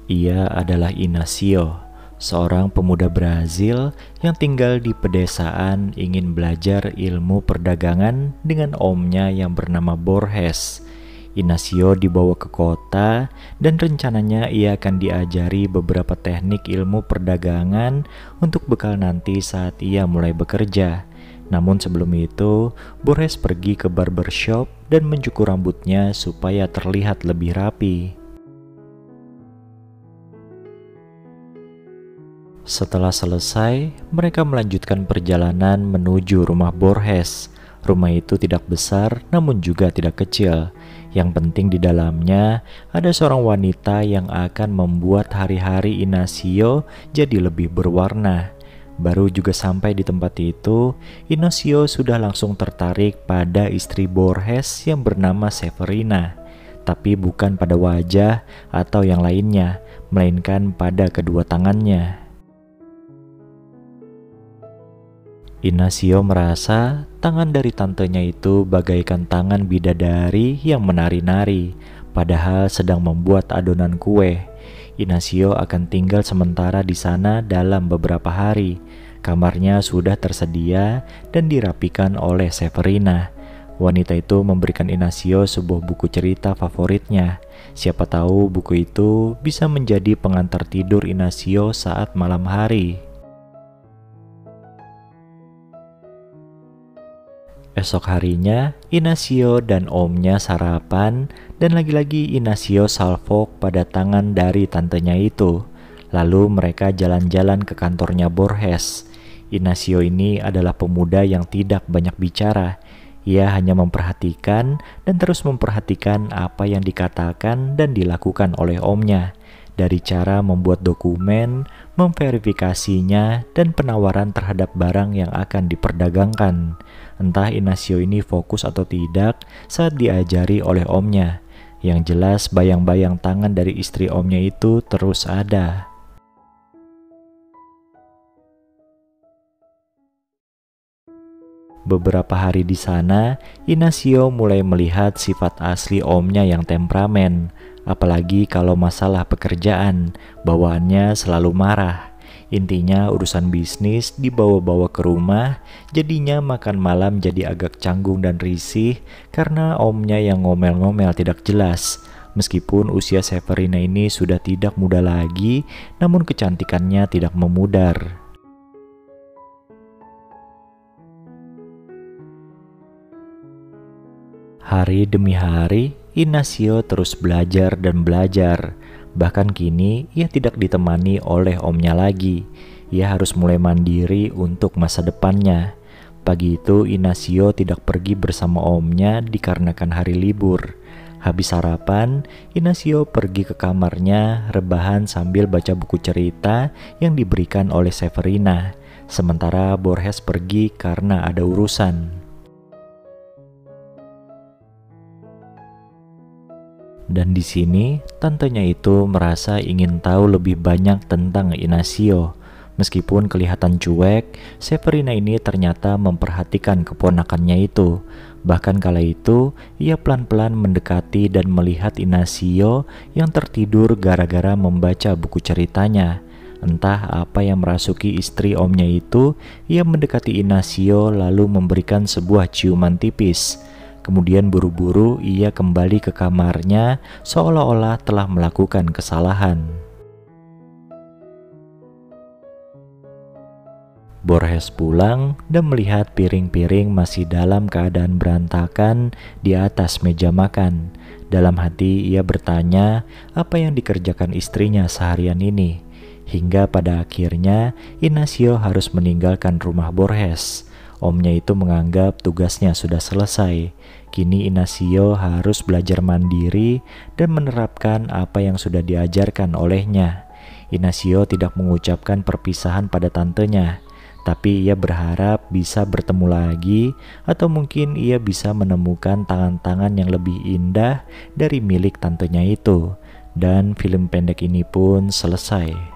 Ia adalah Inácio, seorang pemuda Brazil yang tinggal di pedesaan ingin belajar ilmu perdagangan dengan omnya yang bernama Borges. Inácio dibawa ke kota dan rencananya ia akan diajari beberapa teknik ilmu perdagangan untuk bekal nanti saat ia mulai bekerja. Namun sebelum itu, Borges pergi ke barbershop dan mencukur rambutnya supaya terlihat lebih rapi. Setelah selesai, mereka melanjutkan perjalanan menuju rumah Borges. Rumah itu tidak besar, namun juga tidak kecil. Yang penting di dalamnya ada seorang wanita yang akan membuat hari-hari Inácio jadi lebih berwarna. Baru juga sampai di tempat itu, Inácio sudah langsung tertarik pada istri Borges yang bernama Severina. Tapi bukan pada wajah atau yang lainnya, melainkan pada kedua tangannya. Inácio merasa tangan dari tantenya itu bagaikan tangan bidadari yang menari-nari, padahal sedang membuat adonan kue. Inácio akan tinggal sementara di sana dalam beberapa hari. Kamarnya sudah tersedia dan dirapikan oleh Severina. Wanita itu memberikan Inácio sebuah buku cerita favoritnya. Siapa tahu buku itu bisa menjadi pengantar tidur Inácio saat malam hari. Esok harinya, Inácio dan omnya sarapan dan lagi-lagi Inácio salvok pada tangan dari tantenya itu. Lalu mereka jalan-jalan ke kantornya Borges. Inácio ini adalah pemuda yang tidak banyak bicara. Ia hanya memperhatikan dan terus memperhatikan apa yang dikatakan dan dilakukan oleh omnya. Dari cara membuat dokumen, memverifikasinya, dan penawaran terhadap barang yang akan diperdagangkan. Entah Inácio ini fokus atau tidak saat diajari oleh omnya. Yang jelas bayang-bayang tangan dari istri omnya itu terus ada. Beberapa hari di sana, Inácio mulai melihat sifat asli omnya yang temperamen. Apalagi kalau masalah pekerjaan, bawaannya selalu marah. Intinya urusan bisnis dibawa-bawa ke rumah, jadinya makan malam jadi agak canggung dan risih karena omnya yang ngomel-ngomel tidak jelas. Meskipun usia Severina ini sudah tidak muda lagi, namun kecantikannya tidak memudar. Hari demi hari, Inácio terus belajar dan belajar. Bahkan kini ia tidak ditemani oleh omnya lagi. Ia harus mulai mandiri untuk masa depannya. Pagi itu Inácio tidak pergi bersama omnya dikarenakan hari libur. Habis sarapan, Inácio pergi ke kamarnya rebahan sambil baca buku cerita yang diberikan oleh Severina. Sementara Borges pergi karena ada urusan. Dan di sini, tantenya itu merasa ingin tahu lebih banyak tentang Inácio. Meskipun kelihatan cuek, Severina ini ternyata memperhatikan keponakannya itu. Bahkan kala itu, ia pelan-pelan mendekati dan melihat Inácio yang tertidur gara-gara membaca buku ceritanya. Entah apa yang merasuki istri omnya itu, ia mendekati Inácio lalu memberikan sebuah ciuman tipis. Kemudian buru-buru ia kembali ke kamarnya seolah-olah telah melakukan kesalahan. Borges pulang dan melihat piring-piring masih dalam keadaan berantakan di atas meja makan. Dalam hati ia bertanya apa yang dikerjakan istrinya seharian ini. Hingga pada akhirnya Inácio harus meninggalkan rumah Borges. Omnya itu menganggap tugasnya sudah selesai. Kini Inácio harus belajar mandiri dan menerapkan apa yang sudah diajarkan olehnya. Inácio tidak mengucapkan perpisahan pada tantenya, tapi ia berharap bisa bertemu lagi atau mungkin ia bisa menemukan tangan-tangan yang lebih indah dari milik tantenya itu. Dan film pendek ini pun selesai.